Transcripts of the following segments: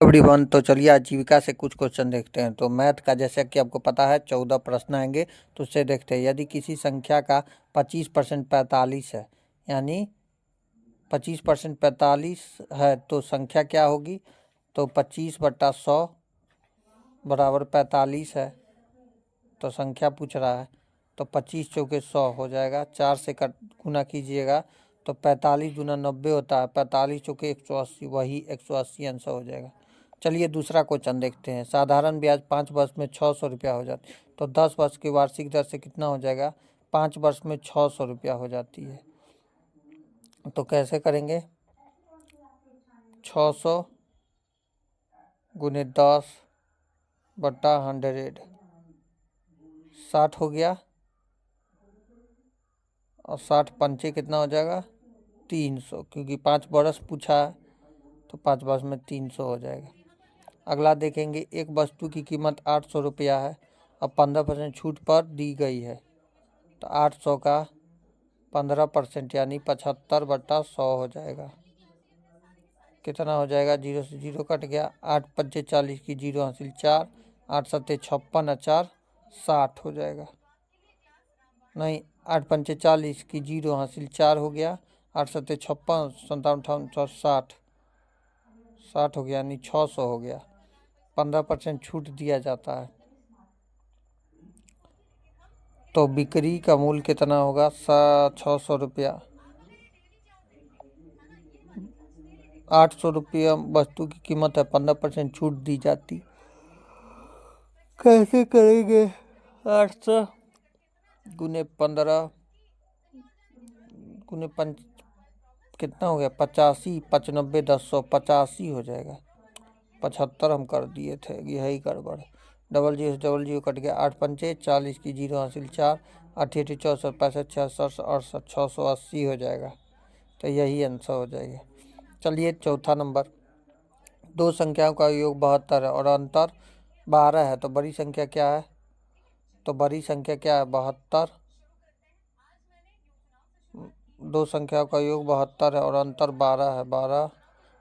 Everyone, तो चलिए आजीविका से कुछ क्वेश्चन देखते हैं। तो मैथ का जैसे कि आपको पता है 14 प्रश्न आएंगे, तो उससे देखते हैं। यदि किसी संख्या का 25% 45 है, यानी 25% 45 है, तो संख्या क्या होगी? तो 25/100 बराबर 45 है। तो संख्या पूछ रहा है, तो 25 चौके 100 हो जाएगा। 4 से गुना कीजिएगा तो 45 दूना 90 होता है। 45 चौके 180, वही 180 आंसर हो जाएगा। चलिए दूसरा क्वेश्चन देखते हैं। साधारण ब्याज 5 वर्ष में 600 रुपया हो जाती है, तो 10 वर्ष की वार्षिक दर से कितना हो जाएगा? 5 वर्ष में 600 रुपया हो जाती है। तो कैसे करेंगे? 600 गुने 10/100, 60 हो गया। और 60 पंचे कितना हो जाएगा? 300, क्योंकि 5 बरस पूछा है, तो 5 वर्ष में 300 हो जाएगा। अगला देखेंगे, एक वस्तु की कीमत 800 रुपया है और 15% छूट पर दी गई है। तो 800 का 15% यानी 75/100 हो जाएगा। कितना हो जाएगा? 0 से 0 कट गया। 8 पंचे 40 की 0 हासिल 4, 8 सत्ते 56, 4 60 हो जाएगा। नहीं, 8 पंचे 40 की 0 हासिल 4 हो गया। 8 सत्ते 56, 57, 60 हो गया, यानी 600 हो गया। 15% छूट दिया जाता है। तो बिक्री का मूल्य कितना होगा? 600 रुपया। 800 रुपया वस्तु की कीमत है, 15% छूट दी जाती। कैसे करेंगे? 800 गुने 15 गुने 5 कितना हो गया? 85, 95, 10, 185 हो जाएगा। 75 हम कर दिए थे, यही गड़बड़। डबल जीरो कट गया। 8 पंचे 40 की 0 हासिल 4, 8 64, 65, 66, 68, 680 हो जाएगा। तो यही आंसर हो जाएगा। चलिए चौथा नंबर। दो संख्याओं का योग 72 है और अंतर 12 है, तो बड़ी संख्या क्या है? तो बड़ी संख्या क्या है? 72। दो संख्याओं का योग 72 है और अंतर 12 है। 12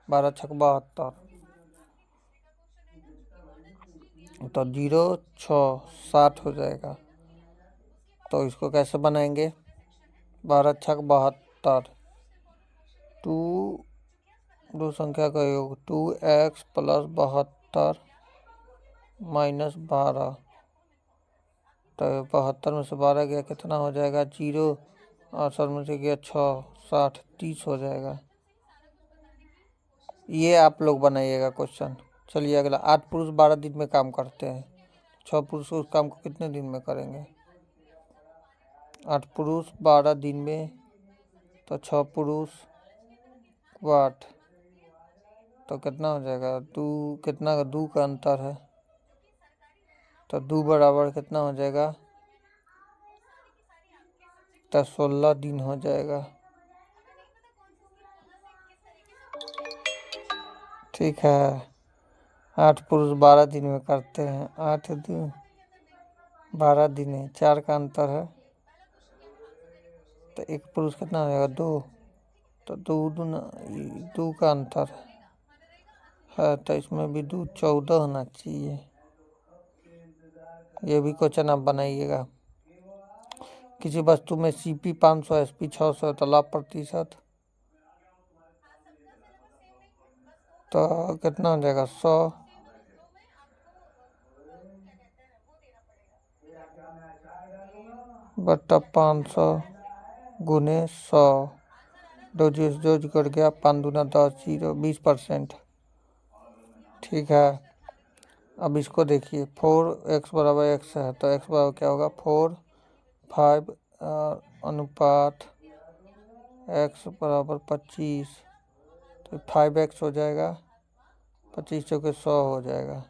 12 छक 72, तो 0 6 60 हो जाएगा। तो इसको कैसे बनाएंगे? 12 छक 72, टू दो संख्या का योग 2x प्लस 72 माइनस 12। तो 72 में से 12 गया, कितना हो जाएगा? 0, 68 में से गया 6, 60, 30 हो जाएगा। ये आप लोग बनाइएगा क्वेश्चन। चलिए अगला। 8 पुरुष 12 दिन में काम करते हैं, 6 पुरुष उस काम को कितने दिन में करेंगे? 8 पुरुष 12 दिन में, तो 6 पुरुष 8, तो कितना हो जाएगा? 2, कितना का 2 का अंतर है, तो 2 बराबर कितना हो जाएगा? तो 16 दिन हो जाएगा। ठीक है। 8 पुरुष 12 दिन में करते हैं। 8 दिन 12 दिन है, 4 का अंतर है, तो एक पुरुष कितना हो जाएगा? 2, तो 2 का अंतर है, तो इसमें भी 2 14 होना चाहिए। ये भी क्वेश्चन आप बनाइएगा। किसी वस्तु में CP 500, SP 600, तो लाभ प्रतिशत तो कितना हो जाएगा? 100 बट्टा 500 गुने 100। दो जो कर गया, 5 दूना 10, 0 20%। ठीक है। अब इसको देखिए, 4x बराबर x है, तो x बराबर क्या होगा? 4 5 अनुपात x बराबर 25, तो 5x हो जाएगा। 25 चौके 100 हो जाएगा।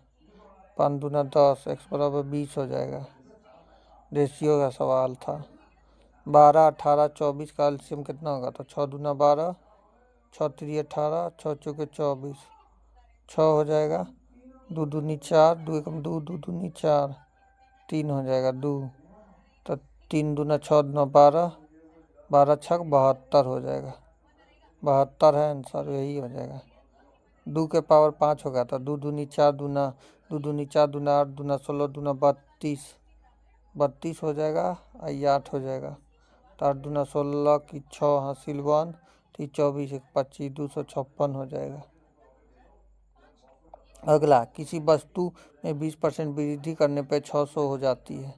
5 दूना 10, x बराबर 20 हो जाएगा। रेशियो का सवाल था। 12 18 24 का एलसीएम कितना होगा? तो 6 दूना 12, 6 3 18, 6 चौके 24, 6 हो जाएगा। 2 दूनी 4, 2 एकम 2, 2 दूनी 4, 3 हो जाएगा 2, तो 3 दूना 6 दूना 12, 12 छक 72 हो जाएगा। 72 है आंसर, यही हो जाएगा। 2 के पावर 5 होगा तो 2 दूनी 4 दूना 2 दूनी 4 दूना 8 दूना 16 दूना 32 हो जाएगा और ये 8 हो जाएगा। तो 8 दूना 16 की 6 हासिल 1 तो 24 1 25 256 हो जाएगा। अगला, किसी वस्तु में 20% वृद्धि करने पर 600 हो जाती है।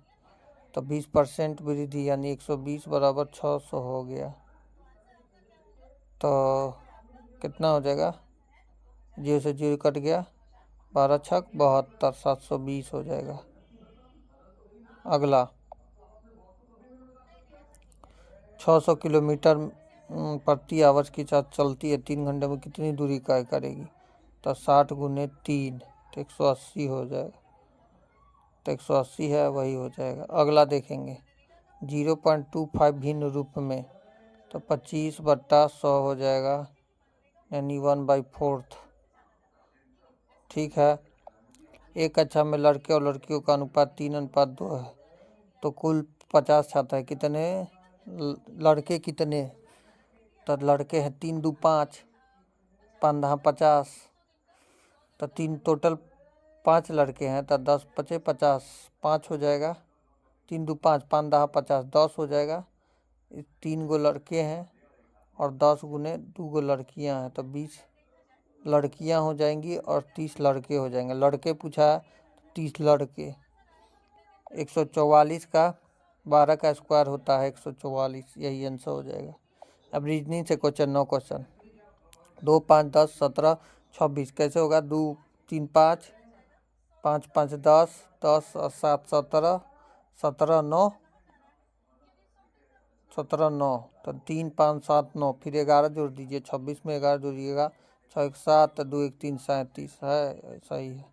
तो 20% वृद्धि यानी 120 बराबर 600 हो गया। तो कितना हो जाएगा? 0 से 0 कट गया, 12 छक 72 720 हो जाएगा। अगला, 600 किलोमीटर प्रति आवर्स की साथ चलती है, 3 घंटे में कितनी दूरी तय करेगी? तो 60 गुने 3 तो 180 हो जाएगा। तो 180 है, वही हो जाएगा। अगला देखेंगे, 0.25 भिन्न रूप में, तो 25/100 हो जाएगा यानी 1/4। ठीक है। एक कक्षा में लड़के और लड़कियों का अनुपात 3:2 है। तो कुल 50 छात्र है, कितने लड़के कितने? तो लड़के हैं 3 2 5 5 दहा 50। तो 3 टोटल 5 लड़के हैं तो 10 पचे 50 5 हो जाएगा। 3 2 5 5 दहा 50 10 हो जाएगा। 3 गो लड़के हैं और 10 गुने 2 गो लड़कियां हैं तो 20 लड़कियां हो जाएंगी और 30 लड़के हो जाएंगे। लड़के पूछा है 30 लड़के। 144 का 12 का स्क्वायर होता है 144, यही आंसर हो जाएगा। अब रीजनिंग से क्वेश्चन 9 क्वेश्चन। 2 5 10 17 26 कैसे होगा? 2 3 5 5 5 10 10 और 7 17 17 9 17 9 तो 3 5 7 9 फिर 11 जोड़ दीजिए, 26 में 11 जोड़िएगा 6 1 7 2 1 3 37 है, सही है।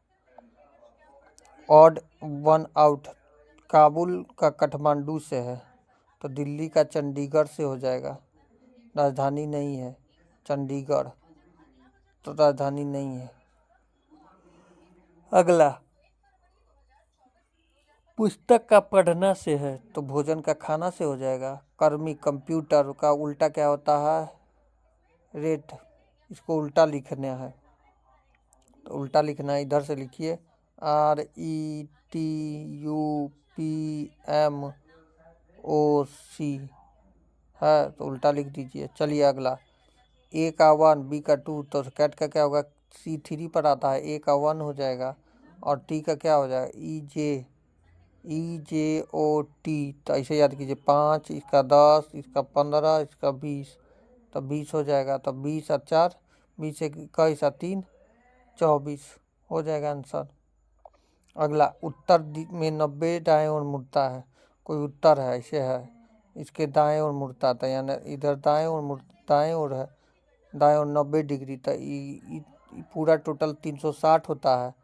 ऑड 1 आउट, काबुल का काठमांडू से है तो दिल्ली का चंडीगढ़ से हो जाएगा। राजधानी नहीं है चंडीगढ़, तो राजधानी नहीं है। अगला, पुस्तक का पढ़ना से है तो भोजन का खाना से हो जाएगा। कर्मी कंप्यूटर का उल्टा क्या होता है? रेट। इसको उल्टा लिखना है तो उल्टा लिखना है, इधर से लिखिए RETUPMOC है तो उल्टा लिख दीजिए। चलिए अगला, A का 1 B का 2 तो कैट का क्या होगा? C3 पर आता है, A का 1 हो जाएगा और T का क्या हो जाएगा? EJOT। तो ऐसे याद कीजिए, 5 इसका 10 इसका 15 इसका 20 तो 20 हो जाएगा। तो 20 और 4 20 का ऐसा 3 24 हो जाएगा आंसर। अगला, उत्तर में 90 दाएं ओर मुड़ता है। कोई उत्तर है, ऐसे है, इसके दाएं ओर मुड़ता था, यानी इधर दाएं ओर है, दाएं ओर 90 डिग्री। तो पूरा टोटल 360 होता है,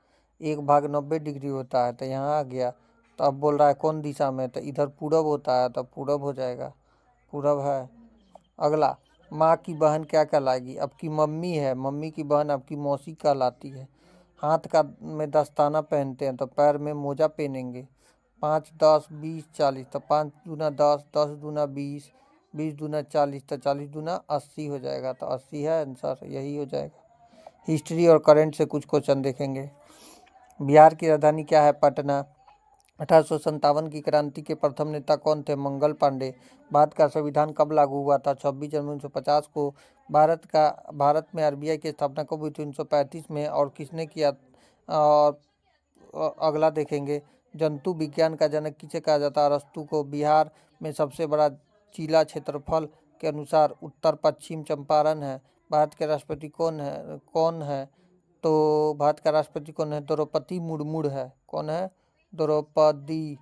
1/90 होता है तो यहाँ आ गया। तो अब बोल रहा है कौन दिशा में? तो इधर पूरब होता है तो पूरब हो जाएगा, पूरब है। अगला, माँ की बहन क्या कहलाएगी? आपकी मम्मी है, मम्मी की बहन आपकी मौसी कहलाती है। हाथ का में दस्ताना पहनते हैं तो पैर में मोजा पहनेंगे। 5 10 20 40 तो 5 दूना 10 10 दूना 20 20 दूना 40 तो 40 दूना 80 हो जाएगा। तो 80 है आंसर, यही हो जाएगा। हिस्ट्री और करंट से कुछ क्वेश्चन देखेंगे। बिहार की राजधानी क्या है? पटना। 1857 की क्रांति के प्रथम नेता कौन थे? मंगल पांडे। भारत का संविधान कब लागू हुआ था? 26 जनवरी 1950 को। भारत में आरबीआई की स्थापना कब हुई थी? 1935 में। और किसने किया? और अगला देखेंगे, जंतु विज्ञान का जनक किसे कहा जाता है? अरस्तु को। बिहार में सबसे बड़ा जिला क्षेत्रफल के अनुसार उत्तर पश्चिम चंपारण है। भारत के राष्ट्रपति कौन है? तो भारत का राष्ट्रपति कौन है? द्रौपदी मुर्मू है। कौन है? द्रौपदी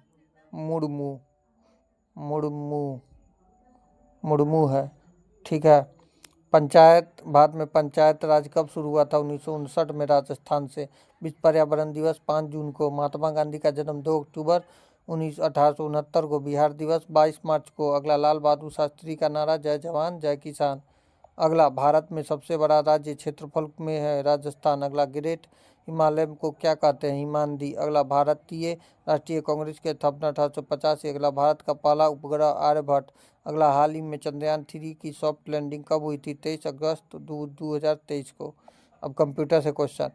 मुर्मू है। ठीक है। पंचायत, भारत में पंचायत राज कब शुरू हुआ था? 1959 में राजस्थान से। विश्व पर्यावरण दिवस 5 जून को। महात्मा गांधी का जन्म 2 अक्टूबर 1869 को। बिहार दिवस 22 मार्च को। अगला, लाल बहादुर शास्त्री का नारा जय जवान जय किसान। अगला, भारत में सबसे बड़ा राज्य क्षेत्रफल में है राजस्थान। अगला, ग्रेट हिमालय को क्या कहते हैं? हिमानदी। अगला, भारतीय राष्ट्रीय कांग्रेस की स्थापना 1850। अगला, भारत का पहला उपग्रह आर्यभट्ट। अगला, हाल ही में चंद्रयान 3 की सॉफ्ट लैंडिंग कब हुई थी? 23 अगस्त 2023 को। अब कंप्यूटर से क्वेश्चन,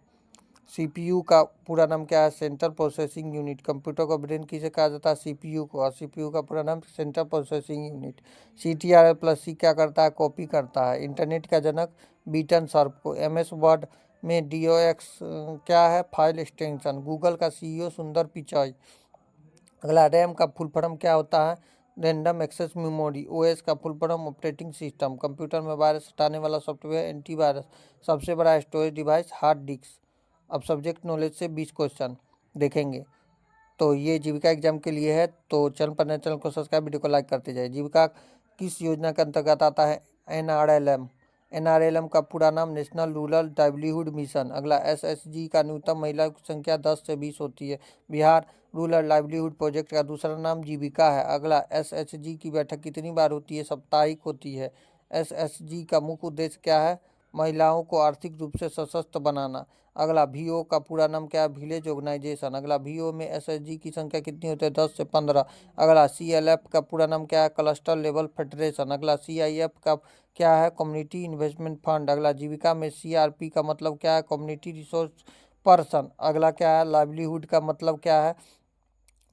सीपीयू का पूरा नाम क्या है? Central processing unit. कंप्यूटर का ब्रेन किसे कहा जाता है? सीपीयू को। और सीपीयू का पूरा नाम central processing unit. CTR plus C क्या करता है? कॉपी करता है। इंटरनेट का जनक बीटन सर्प को। एमएस वर्ड में डीओएक्स क्या है? File extension. गूगल का सीईओ सुंदर पिचाई। अगला, रैम का फुल फॉर्म क्या होता है? Random access memory. ओएस का full form operating system. Computer में वायरस हटाने वाला सॉफ्टवेयर एंटीवायरस। सबसे बड़ा स्टोरेज डिवाइस हार्ड डिस्क। अब सब्जेक्ट नॉलेज से 20 क्वेश्चन देखेंगे। तो ये जीविका एग्जाम के लिए है। तो चैनल को सब्सक्राइब, वीडियो को लाइक करते जाए। जीविका किस योजना के अंतर्गत आता है? एनआरएलएम। एनआरएलएम का पूरा नाम नेशनल रूरल लाइवलीहुड मिशन। अगला, एसएचजी का न्यूनतम महिला की संख्या 10 से 20 होती है। बिहार रूरल लाइवलीहुड प्रोजेक्ट का दूसरा नाम जीविका है। अगला, एसएचजी की बैठक कितनी बार होती है? साप्ताहिक होती है। एसएचजी का मुख्य उद्देश्य क्या है? महिलाओं को आर्थिक रूप से सशक्त बनाना। अगला, वीओ का पूरा नाम क्या है? Village organisation. अगला, वीओ में एसएचजी की संख्या कितनी होती है? 10 से 15। अगला, सीएलएफ का पूरा नाम क्या है? Cluster level federation. अगला, सीआईएफ का क्या है? Community investment fund. अगला, जीविका में सीआरपी का मतलब क्या है? Community resource person. अगला क्या है? लाइवलीहुड का मतलब क्या है?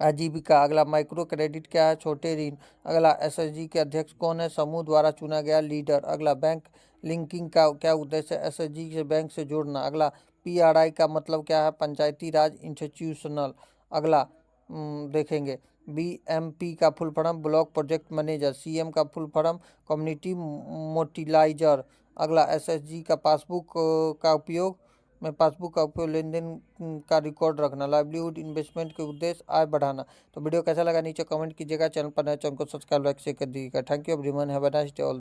आजीविका। अगला, माइक्रो क्रेडिट क्या है? छोटे ऋण। अगला, एसएचजी के अध्यक्ष कौन है? समूह द्वारा चुना गया लीडर। अगला, बैंक लिंकिंग का क्या उद्देश्य है? एसएचजी से बैंक से जोड़ना। अगला, पीआरआई का मतलब क्या है? पंचायती राज इंस्टीट्यूशनल। अगला देखेंगे, बीएमपी का full form block project manager. CM का फुल फॉर्म कम्युनिटी मोटिलाइजर। अगला, एसएचजी का पासबुक का उपयोग लेन देन का रिकॉर्ड रखना। लाइवलीहुड इन्वेस्टमेंट के उद्देश्य आय बढ़ाना। तो वीडियो कैसा लगा नीचे कमेंट कीजिएगा। चैनल पर नए चैनल को सब्सक्राइब लाइक शेयर कर दीजिएगा। Thank you everyone, have a nice day all.